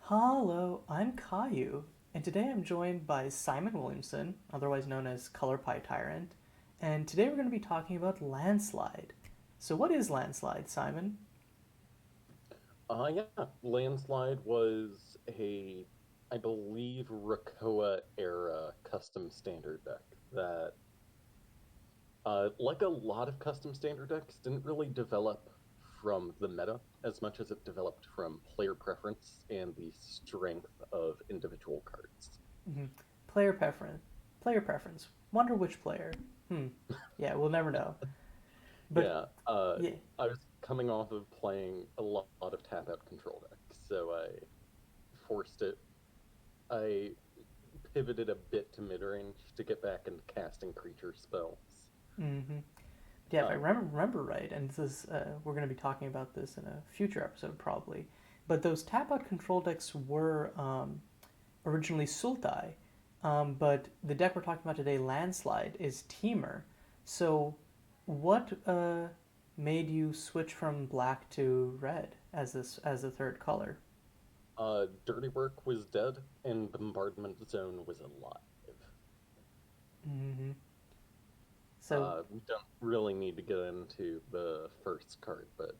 Hello, I'm Kayiu, and today I'm joined by Simon Williamson, otherwise known as Color Pie Tyrant, and today we're going to be talking about Landslide. So, what is Landslide, Simon? Yeah, Landslide was I believe, Rakoa era custom standard deck that, like a lot of custom standard decks, didn't really develop from the meta as much as it developed from player preference and the strength of individual cards. Mhm. Player preference. Player preference. Wonder which player. Hmm. Yeah, we'll never know. But Yeah, yeah, I was coming off of playing a lot of tap out control decks, so forced it. I pivoted a bit to mid range to get back into casting creature spells. hmm yeah. If I Uh, remember right, and this is we're going to be talking about this in a future episode probably. But those tap out control decks were originally Sultai, but the deck we're talking about today, Landslide, is Teamer. So, what made you switch from black to red as the third color? Dirty Work was dead, and Bombardment Zone was alive. Mm-hmm. So, We don't really need to get into the first card, but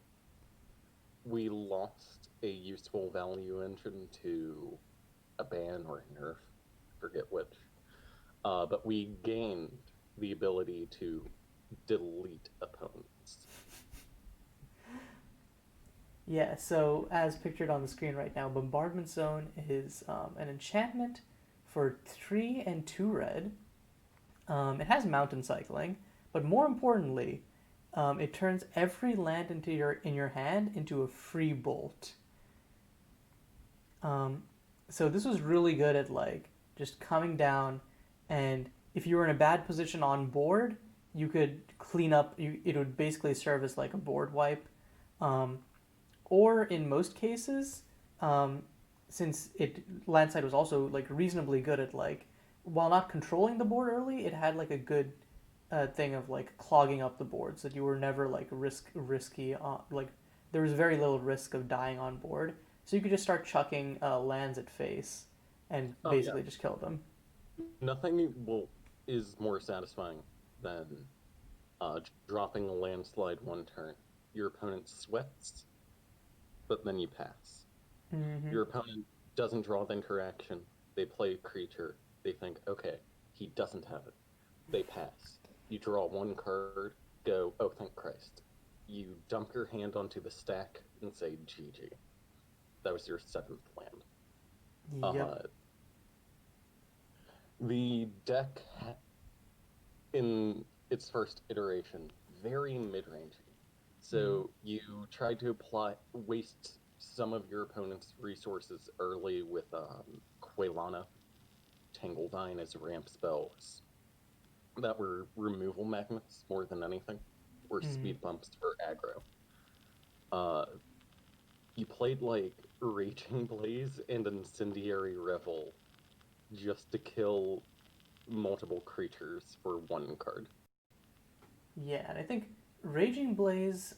we lost a useful value engine to a ban or a nerf, forget which. But we gained the ability to delete opponents. yeah. So, as pictured on the screen right now, Bombardment Zone is an enchantment for 3 and 2 red. It has mountain cycling, but more importantly, it turns every land into your hand into a free bolt. Um, so this was really good at like just coming down, and if you were in a bad position on board, you could clean up. It would basically serve as like a board wipe, um, or in most cases, um, since it Landside was also like reasonably good at like while not controlling the board early, it had like a good thing of like clogging up the board so that you were never like risky like there was very little risk of dying on board, so you could just start chucking lands at face and Oh yeah, basically just kill them. nothing will is more satisfying than dropping a landslide one turn. Your opponent sweats, but then you pass. Mm-hmm. Your opponent doesn't draw the interaction. They play a creature. They think, okay, he doesn't have it. They pass. You draw one card, go, oh, thank Christ. You dump your hand onto the stack and say, GG. That was your seventh land. Yep. Uh, the deck, in its first iteration, very mid rangey. Mm-hmm. So you try to waste some of your opponent's resources early with Quelana, Tangledine as ramp spells that were removal magnets more than anything, or Mm-hmm. speed bumps for aggro. Uh, you played like Raging Blaze and Incendiary Revel just to kill multiple creatures for one card. Yeah, and I think Raging Blaze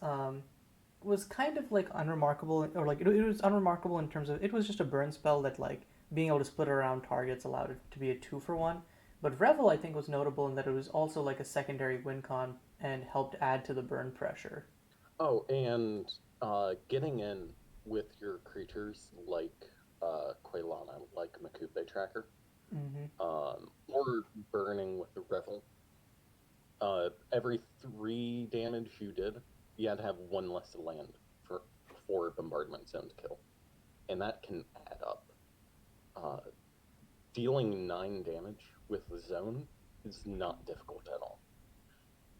was kind of like unremarkable, or like it was unremarkable in terms of it was just a burn spell that like being able to split it around targets allowed it to be a 2 for 1. But Revel I think was notable in that it was also like a secondary win con and helped add to the burn pressure. Oh, and getting in with your creatures like Quelana, like Mokupe Tracker, Mm-hmm. or burning with the Revel. Every 3 damage you did, you had to have one less land for Bombardment Zone to kill, and that can add up. Uh, Dealing 9 damage with the zone is not difficult at all.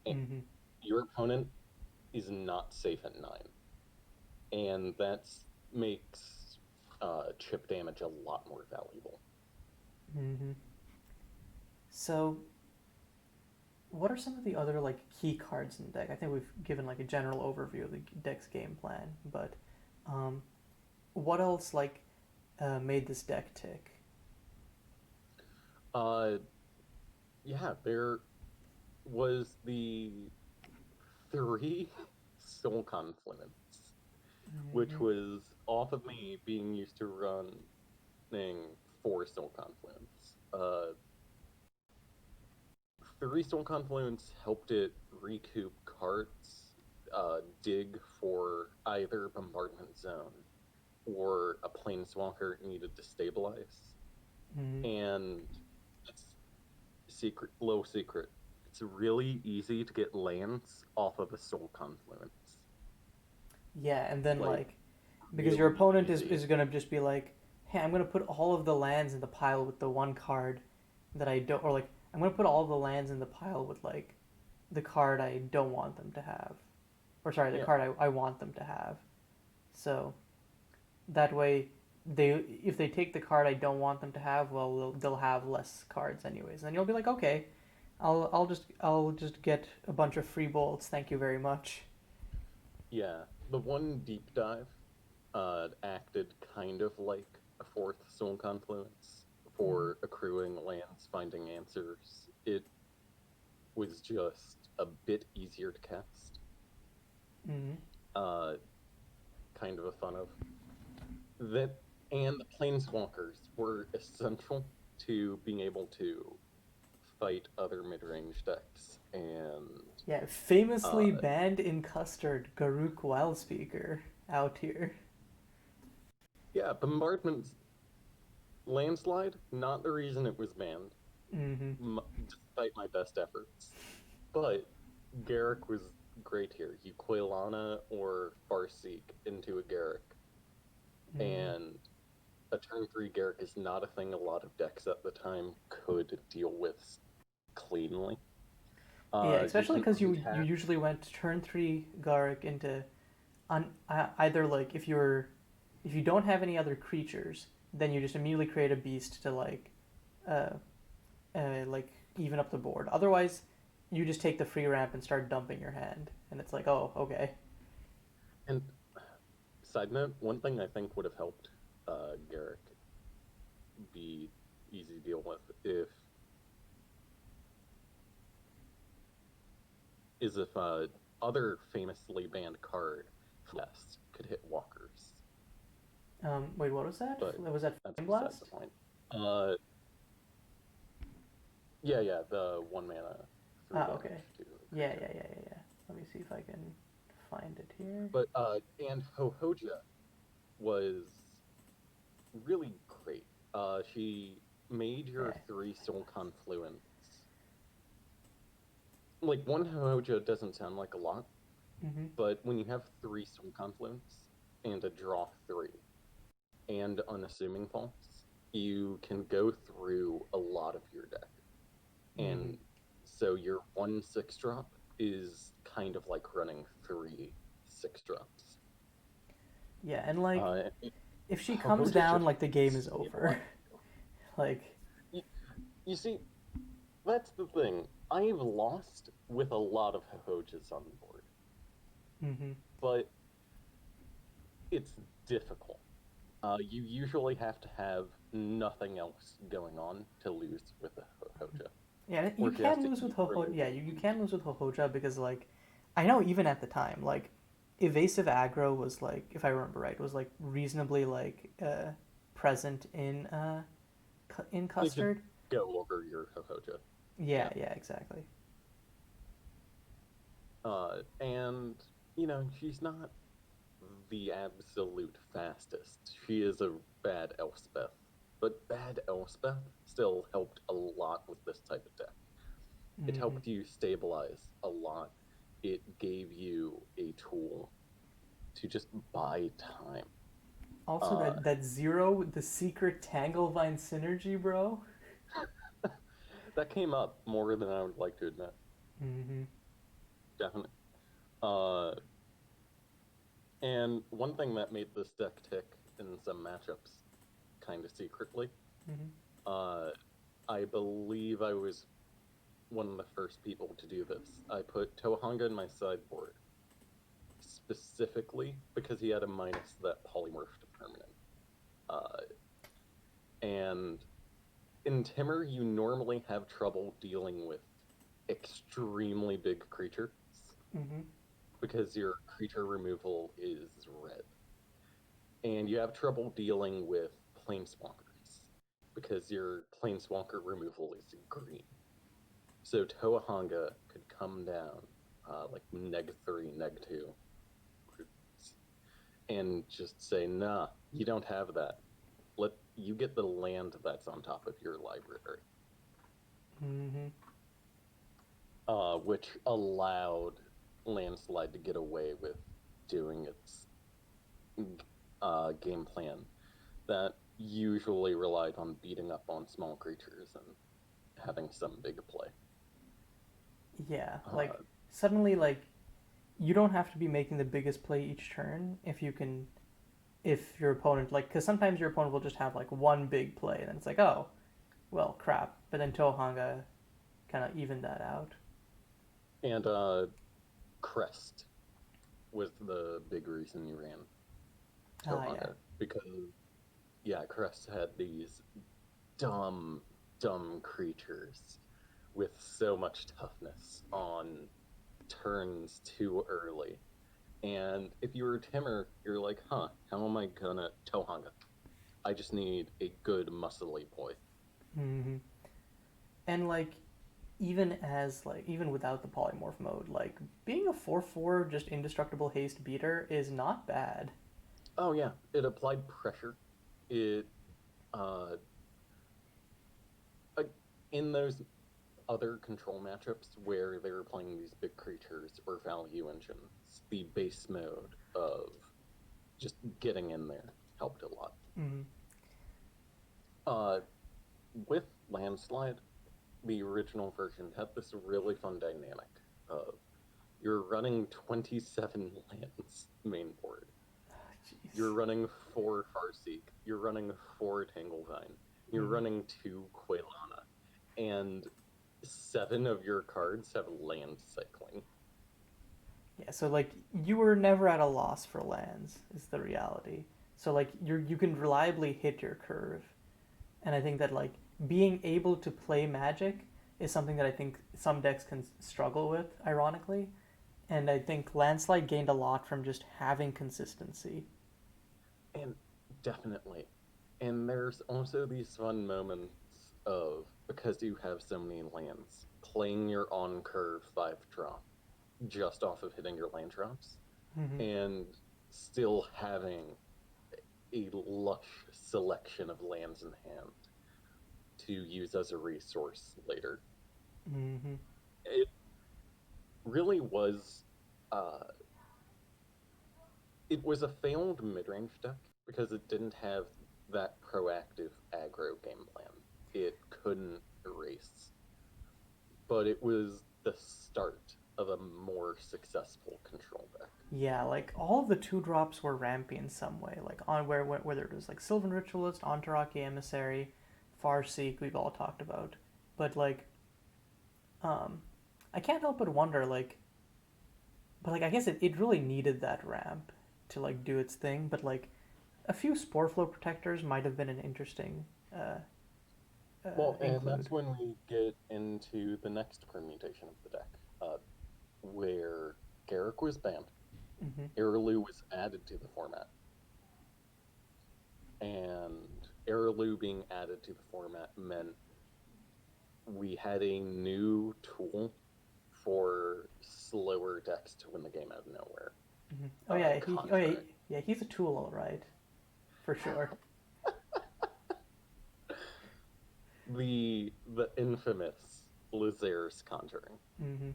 And Mm-hmm. your opponent is not safe at 9, and that makes chip damage a lot more valuable. Mm-hmm. So what are some of the other like key cards in the deck? I think we've given like a general overview of the deck's game plan, but um, what else like made this deck tick? Uh, yeah, there was the three soul confluence. which Mm-hmm. was off of me being used to running 4 Soul Confluence. 3 Soul Confluence helped it recoup cards, dig for either Bombardment Zone or a Planeswalker it needed to stabilize. Mm-hmm. And it's low secret. It's really easy to get lands off of a Soul Confluence. Yeah, and then Like, like because your really opponent easy. is gonna just be like, hey, I'm gonna put all of the lands in the pile with the one card that I don't, or like I'm gonna put all of the lands in the pile with like the card I don't want them to have, or sorry, the Yeah. card I want them to have. So that way, they if they take the card I don't want them to have, well, they'll have less cards anyways. And you'll be like, okay, I'll just get a bunch of free bolts. Thank you very much. Yeah. The one deep dive acted kind of like a 4th Soul Confluence Mm-hmm. for accruing lands, finding answers. It was just a bit easier to cast. Mm-hmm. Uh, kind of a fun of that, and the Planeswalkers were essential to being able to fight other mid-range decks. And Yeah, famously uh, banned in Custard, Garuk Wildspeaker out here. yeah, Bombardment Landslide, not the reason it was banned, Mm-hmm. despite my best efforts. But Garrick was great here. You Quailana or Farseek into a Garrick, Mm-hmm. and a turn 3 Garrick is not a thing a lot of decks at the time could deal with cleanly. Yeah, You especially can because you untap. usually went turn three Garuk into either like if you don't have any other creatures, then you just immediately create a beast to uh, like even up the board. Otherwise, you just take the free ramp and start dumping your hand, and it's like, oh, okay. And side note, one thing I think would have helped Garrick be easy to deal with if other famously banned card, yes, could hit walkers. Wait, what was that? But Was that that's Flame beside the Blast? point. Uh, yeah, the 1 mana 3 damage Okay. to a Yeah, creature. yeah, yeah, yeah, yeah. Let me see if I can find it here. But and Hohoja was really great. She made your Yeah. 3 Soul Confluence. Like, one Hohoja doesn't sound like a lot, Mm-hmm. but when you have 3 Soul Confluence and a draw 3 and unassuming faults, you can go through a lot of your deck. Mm-hmm. And so your 1/6 drop is kind of like running 3 6 drops. Yeah, and like Uh, if she comes Hohoja down, just like the game is over. stabilizes you. Like, you. You see, that's the thing. I've lost with a lot of Hohojas on the board, mm-hmm. but it's difficult. You usually have to have nothing else going on to lose with a Hohoja, Yeah, you or she has can to lose with eat Hoho. really Yeah, well. you can lose with Hohoja because like, I know even at the time, like, evasive aggro was like, if I remember right, was like reasonably like present in You could Custard. go over your Hohoja. Yeah, Yeah. yeah, exactly. And, she's not the absolute fastest. She is a bad Elspeth. But bad Elspeth still helped a lot with this type of deck. It Mm-hmm. helped you stabilize a lot. It gave you a tool to just buy time. Also, Uh, that zero, the secret Tanglevine synergy, bro. that came up more than I would like to admit. Mm-hmm. Definitely. Uh, and one thing that made this deck tick in some matchups, kind of secretly, Mm-hmm. uh, I believe I was one of the first people to do this. I put Tohanga in my sideboard specifically because he had a minus that polymorph to permanent. And in Timur, you normally have trouble dealing with extremely big creatures Mm-hmm. because your creature removal is red. and you have trouble dealing with planeswalkers because your planeswalker removal is green. So Toahanga could come down like -3, -2, and just say, nah, you don't have that. Let you get the land that's on top of your library. Mm-hmm. Which allowed Landslide to get away with doing its game plan that usually relied on beating up on small creatures and having some big play. Yeah, like suddenly, like you don't have to be making the biggest play each turn if you can, if your opponent like, because sometimes your opponent will just have like one big play, and then it's like, oh, well, crap. But then Tohanga kind of evened that out. And Crest was the big reason you ran Ah, Tohanga yeah. because Crest had these dumb creatures with so much toughness on turns too early. And if you were Timur, you're like, huh, how am I gonna Tohanga? I just need a good muscly boy. Mm-hmm. And like even without the polymorph mode, like being a 4/4 just indestructible haste beater is not bad. Oh yeah, it applied pressure. It uh in those other control matchups where they were playing these big creatures or value engines, the base mode of just getting in there helped a lot. Mm-hmm. Uh, with Landslide, the original version had this really fun dynamic of you're running 27 lands main board. Jeez. You're running 4 Farseek. You're running 4 Tanglevine. You're Mm-hmm. running 2 Quailana. And 7 of your cards have land cycling. Yeah, so like you were never at a loss for lands is the reality. So like you can reliably hit your curve. And I think that like being able to play Magic is something that I think some decks can struggle with, ironically. And I think Landslide gained a lot from just having consistency. And definitely. And there's also these fun moments of, because you have so many lands, playing your on curve 5-drop just off of hitting your land drops Mm-hmm. and still having a lush selection of lands in hand to use as a resource later. Mm-hmm. It really was uh, it was a failed mid-range deck because it didn't have that proactive aggro game plan. It couldn't erase, but it was the start of a more successful control deck. Yeah, like all of the 2 drops were rampy in some way. Like on whether it was like Sylvan Ritualist, Enteraki Emissary, Farseek, we've all talked about. But like, um, I can't help but wonder like, but like I guess it really needed that ramp to like do its thing. But like a few Spore Flow Protectors might have been an interesting Well, and include. that's when we get into the next permutation of the deck, where Garruk was banned, Mm-hmm. Airlu was added to the format, and Airlu being added to the format meant we had a new tool for slower decks to win the game out of nowhere. Mm-hmm. Oh yeah, Contract. yeah, he's a tool, all right, for sure. The infamous Lazer's Conjuring. Mm-hmm.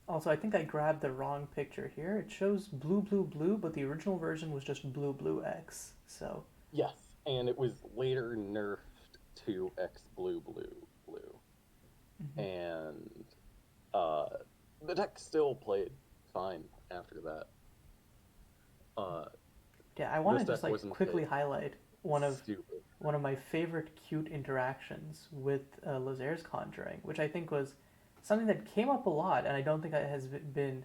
Also, I think I grabbed the wrong picture here. It shows blue, blue, blue, but the original version was just blue, blue X. So, Yes, and it was later nerfed to X blue blue blue. mm-hmm. And uh, the deck still played fine after that. Yeah, I want This to just deck like wasn't quickly highlight one of stupid. one of my favorite cute interactions with Lazer's Conjuring, which I think was something that came up a lot, and I don't think it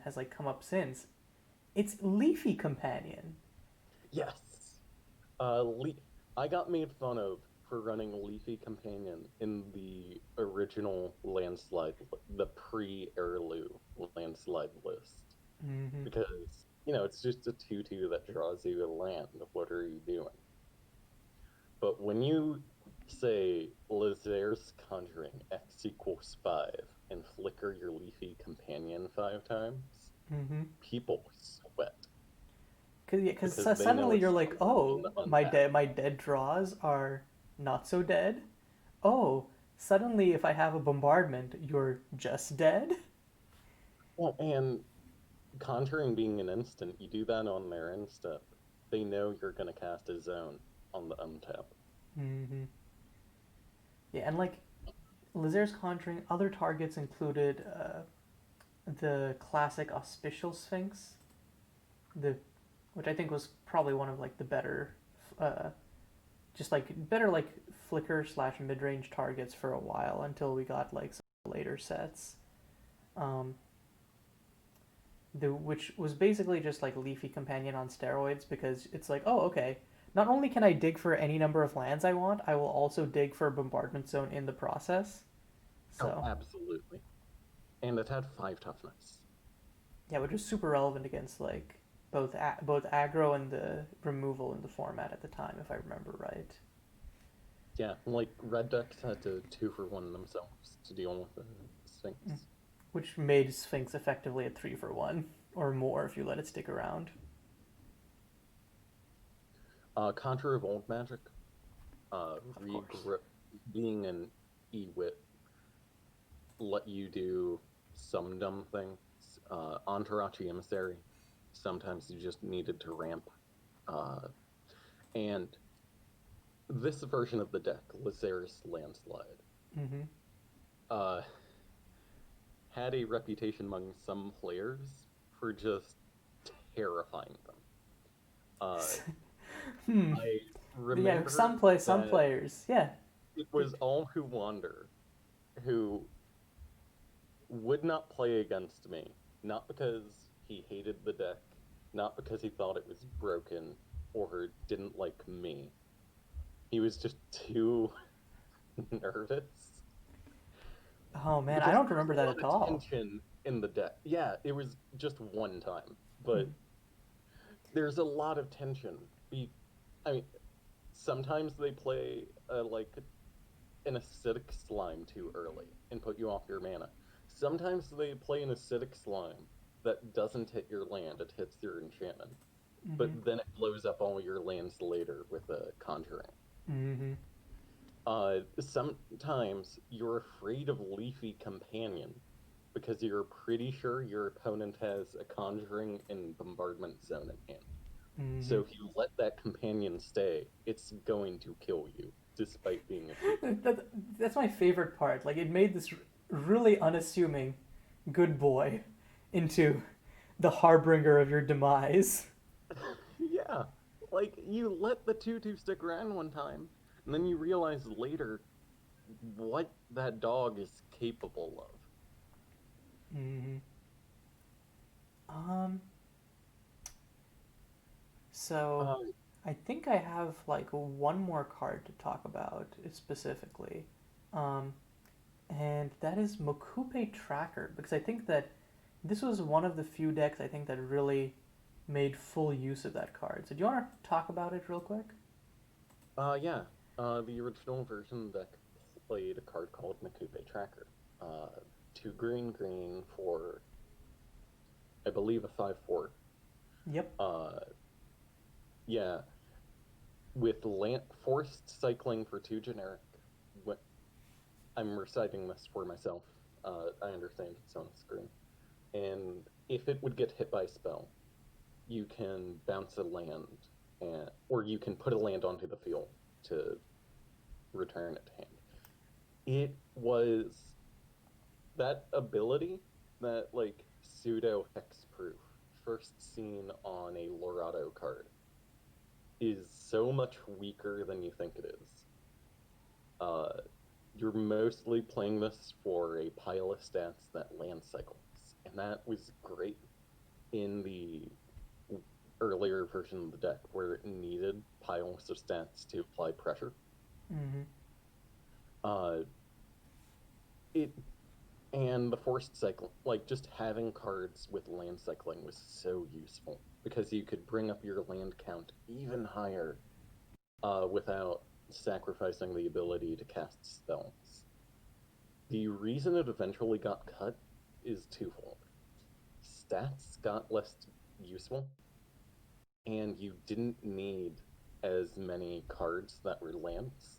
has like come up since. It's Leafy Companion. Yes. I got made fun of for running Leafy Companion in the original Landslide, the pre-Airlu Landslide list. Mm-hmm. Because it's just a 2/2 that draws you a land. What are you doing? But when you say Lazaire's Conjuring X equals 5 and flicker your leafy companion 5 times, Mm-hmm. people sweat Cause, yeah, cause because they know suddenly you're it's like, coming from oh, the my untap. dead draws are not so dead. Oh, suddenly if I have a bombardment, you're just dead. Well, and Conjuring being an instant, you do that on their instant. They know you're going to cast a zone on the untap. Mm-hmm. Yeah, and like Lazaire's Conjuring, other targets included the classic Auspicial Sphinx, the which I think was probably one of like the better, uh, just like better like flicker slash mid range targets for a while until we got like some later sets. Um, which was basically just like Leafy Companion on steroids because it's like, oh, okay, not only can I dig for any number of lands I want, I will also dig for Bombardment Zone in the process. Oh, So, absolutely. And it had 5 toughness. yeah, which was super relevant against like both aggro and the removal in the format at the time, if I remember right. Yeah, like red decks had to 2-for-1 themselves to deal with the Mm. Sphinx. Which made Sphinx effectively a 3 for 1 or more if you let it stick around. Conjure of Old Magic, Of course. being an Ewit, let you do some dumb things. Entourage Emissary, sometimes you just needed to ramp. Uh, and this version of the deck, Is Landslide, Mm-hmm. uh, had a reputation among some players for just terrifying them. Uh, Hmm. I Yeah, remember some that players. Yeah. it was All Who Wander who would not play against me, not because he hated the deck, not because he thought it was broken or didn't like me. He was just too nervous Oh man, I because don't there's remember a that lot at of all. tension in the deck. Yeah, it was just one time, but Mm. there's a lot of tension. I mean, sometimes they play like an acidic slime too early and put you off your mana. Sometimes they play an acidic slime that doesn't hit your land, it hits your enchantment. Mm-hmm. But then it blows up all your lands later with a conjuring. Mm-hmm. Sometimes you're afraid of Leafy Companion because you're pretty sure your opponent has a conjuring and bombardment zone in hand. Mm-hmm. So if you let that companion stay, it's going to kill you, despite being a 2/2. that, that's my favorite part. Like it made this really unassuming good boy into the harbinger of your demise. Yeah, like you let the 2/2 stick around one time, and then you realize later what that dog is capable Mm-hmm. Um. So, of. I think I have like one more card to talk about specifically, um, and that is Mokupe Tracker because I think that this was one of the few decks I think that really made full use of that card. So, do you want to talk about it real quick? Yeah. The original version deck played a card called Mokupe Tracker. Uh, 2 green for, I believe, a 5/4. Yep. Uh, yeah, with forced cycling for 2 generic. I'm reciting this for myself. I understand it's on the screen. And if it would get hit by a spell, you can bounce a land, or you can put a land onto the field to return it to hand. It was that ability, that like pseudo hexproof, first seen on a Lorado card, is so much weaker than you think it is. Uh, you're mostly playing this for a pile of stats that land cycles, and that was great in the earlier version of the deck where it needed piles of stats to apply pressure. Mm-hmm. Uh, it and the forced cycle, like just having cards with land cycling was so useful. because you could bring up your land count even higher without sacrificing the ability to cast spells. The reason it eventually got cut is twofold. Stats got less useful, and you didn't need as many cards that were lands.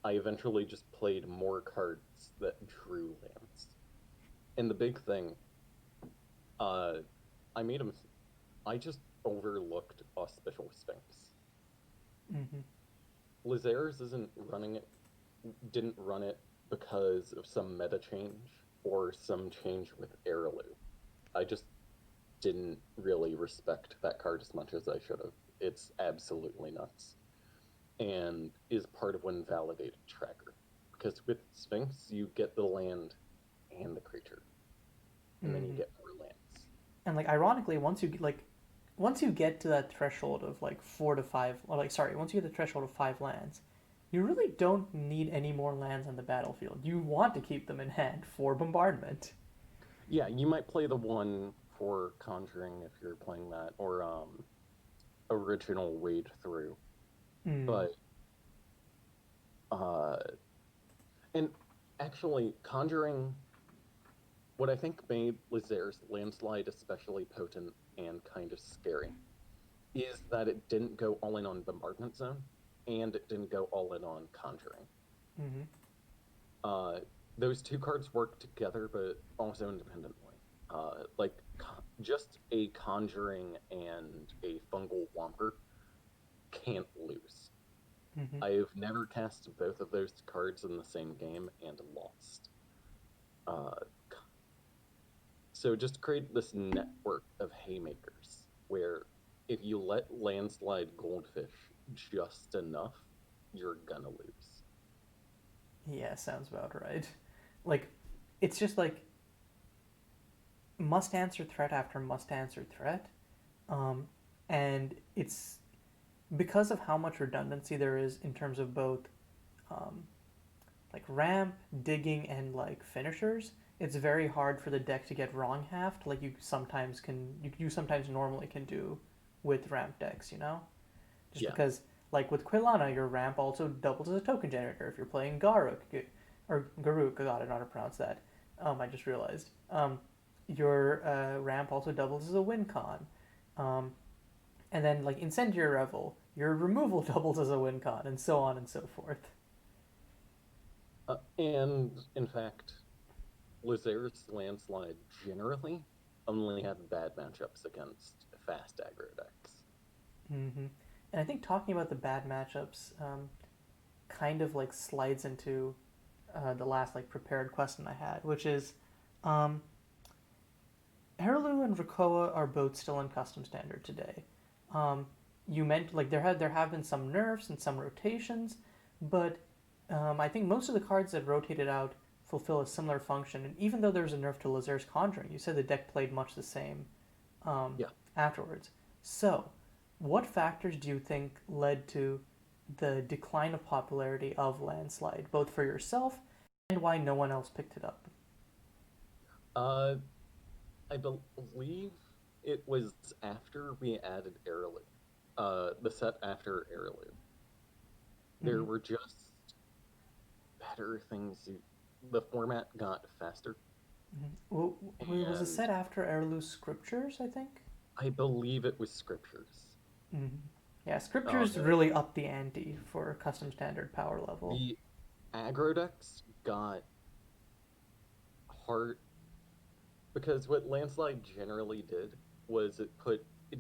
I eventually just played more cards that drew lands. And the big thing, uh, I made him. I just overlooked Auspicial Sphinx. Mm-hmm. Lazares isn't running it, didn't run it because of some meta change or some change with Heirloom. I just didn't really respect that card as much as I should have. It's absolutely nuts. And is part of Unvalidated Tracker. Because with Sphinx, you get the land and the creature. And then you Mm-hmm. get more lands. And like ironically, once you get to that threshold of like 4 to 5, or like sorry, once you get the threshold of 5 lands, you really don't need any more lands on the battlefield. You want to keep them in hand for bombardment. Yeah, you might play the one for Conjuring if you're playing that, or original Wade Through. Mm. But uh, and actually, Conjuring, what I think made Lazare's Landslide especially potent and kind of scary is that it didn't go all in on Bombardment Zone, and it didn't go all in on Conjuring. Mm-hmm. Uh, those two cards work together, but also independently. Like just a Conjuring and a Fungal Whomper can't lose. Mm-hmm. I've never cast both of those cards in the same game and lost. Uh, so just create this network of haymakers where if you let Landslide Goldfish just enough, you're gonna lose. Yeah, sounds about right. Like, it's just like must answer threat after must answer threat, um, and it's because of how much redundancy there is in terms of both um, like ramp, digging, and like finishers. It's very hard for the deck to get wrong halved, like you sometimes normally can do with ramp decks, you know? Just Yeah, because like with Quilana, your ramp also doubles as a token generator if you're playing Garuk, God, I don't know how to pronounce that. I just realized. Your ramp also doubles as a win con. Um, and then like Incendiary Revel, your removal doubles as a win con, and so on and so forth. and in fact, Lazar's Landslide generally only had bad matchups against fast aggro decks. Mm-hmm. And I think talking about the bad matchups kind of like slides into the last like prepared question I had, which is um, Herlu and Rakoa are both still in custom standard today. Um, you meant like there have been some nerfs and some rotations, but I think most of the cards that rotated out fulfill a similar function. And even though there was a nerf to Lazer's Conjuring, you said the deck played much the same um, Yeah. afterwards. So, what factors do you think led to the decline of popularity of Landslide, both for yourself and why no one else picked it up? Uh, I believe it was after we added Heirloom. The set after Heirloom. There Mm-hmm. were just better things. The format got faster, Mm-hmm. Was it and set after Erlu's Scriptures, I think? I believe it was Scriptures. Mm-hmm. Yeah, Uh, Scriptures really upped the ante for custom standard power level. the aggro decks got hard because what Landslide generally did was it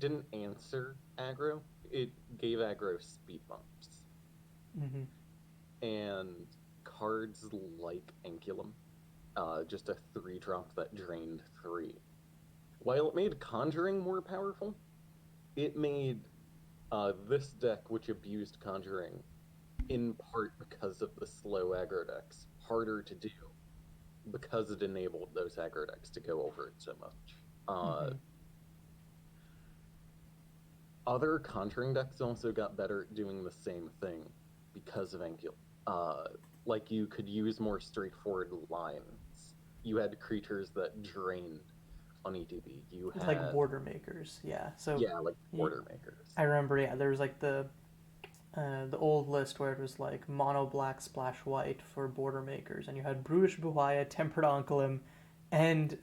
didn't answer aggro, it gave aggro speed bumps. Mm-hmm. And cards like Anculum, just a 3-drop that drained 3. While it made Conjuring more powerful, it made this deck, which abused Conjuring, in part because of the slow aggro decks, harder to do because it enabled those aggro decks to go over it so much. Mm-hmm. Other Conjuring decks also got better at doing the same thing because of Anculum. Like you could use more straightforward lines. You had creatures that drained Honeydew. You It's like had border makers, yeah. So yeah, like you, border makers. I remember, yeah, there was like the old list where it was like mono black splash white for border makers, and you had Brutish Buhaya, Tempered Onkelim, and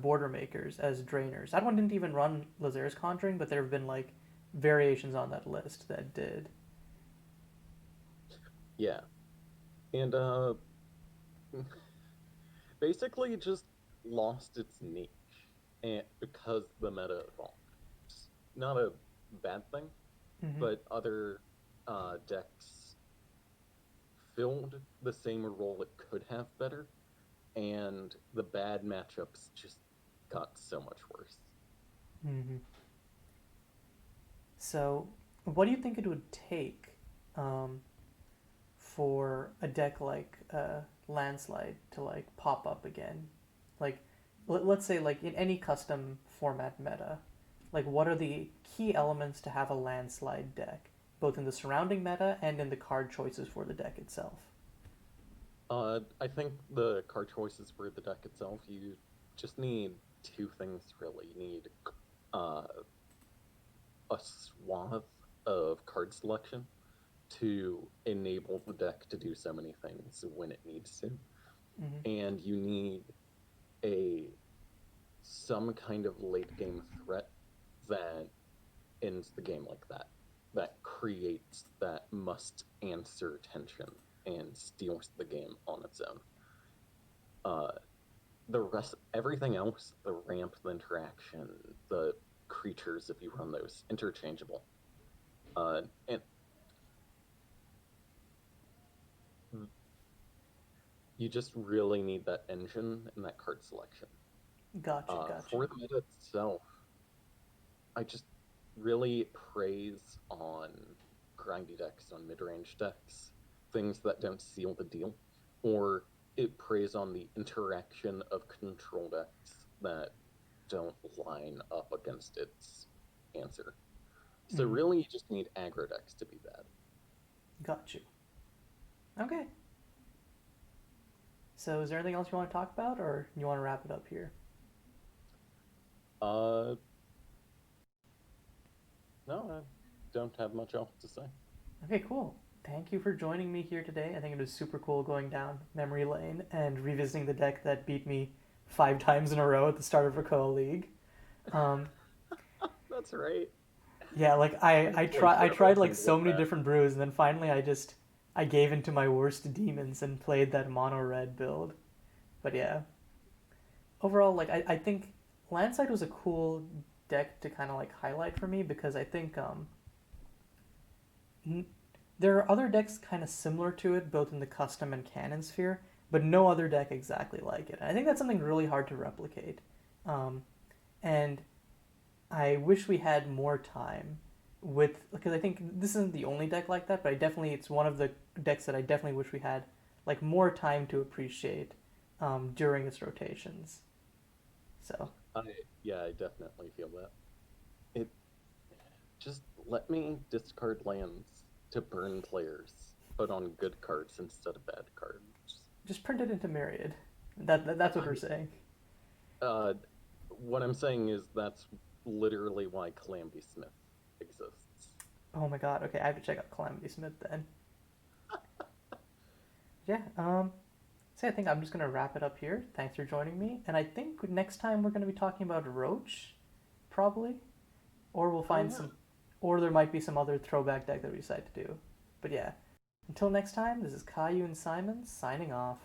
border makers as drainers. That one didn't even run Lazar's Conjuring, but there have been like variations on that list that did. Yeah, and basically just lost its niche, and because the meta evolved. It's not a bad thing, Mm-hmm. but other decks filled the same role it could have better, and the bad matchups just got so much worse. Mm-hmm. So, what do you think it would take um, for a deck like Landslide to like pop up again? Like, let's say like in any custom format meta, like what are the key elements to have a Landslide deck, both in the surrounding meta and in the card choices for the deck itself? I think the card choices for the deck itself, you just need two things really. You need uh, a swath of card selection to enable the deck to do so many things when it needs to, Mm-hmm. and you need a some kind of late game threat that ends the game like that, that creates that must answer tension and steals the game on its own. Uh, the rest, everything else, the ramp, the interaction, the creatures, if you run those, interchangeable. And you just really need that engine and that card selection. Gotcha, gotcha. For the meta itself, I just really praise on grindy decks, on mid-range decks, things that don't seal the deal, or it preys on the interaction of control decks that don't line up against its answer. So Mm-hmm. really, you just need aggro decks to be bad. Got you. Okay. So, is there anything else you want to talk about, or you want to wrap it up here? Uh, no, I don't have much else to say. Okay, cool. Thank you for joining me here today. I think it was super cool going down memory lane and revisiting the deck that beat me 5 times in a row at the start of Recall League. Um, That's right. yeah, like I I should have tried like opened with so many that. different brews, and then finally I gave into my worst demons and played that mono red build. But yeah, overall, like I think Landside was a cool deck to kind of like highlight for me because I think there are other decks kind of similar to it, both in the custom and canon sphere, but no other deck exactly like it. And I think that's something really hard to replicate. Um, and I wish we had more time with, because I think this isn't the only deck like that, but it's one of the decks that I definitely wish we had like more time to appreciate during its rotations. So I yeah, I definitely feel that. It just let me discard lands to burn players, but on good cards instead of bad cards. just print it into Myriad. That's what we're I saying. uh, what I'm saying is that's literally why Calamity Smith exists. Oh my god. Okay, I have to check out Calamity Smith then. Yeah. So I think I'm just gonna wrap it up here. Thanks for joining me, and I think next time we're gonna be talking about Roach, probably, or we'll Oh find yeah. some, or there might be some other throwback deck that we decide to do. But yeah, until next time, this is Kayiu and Simon signing off.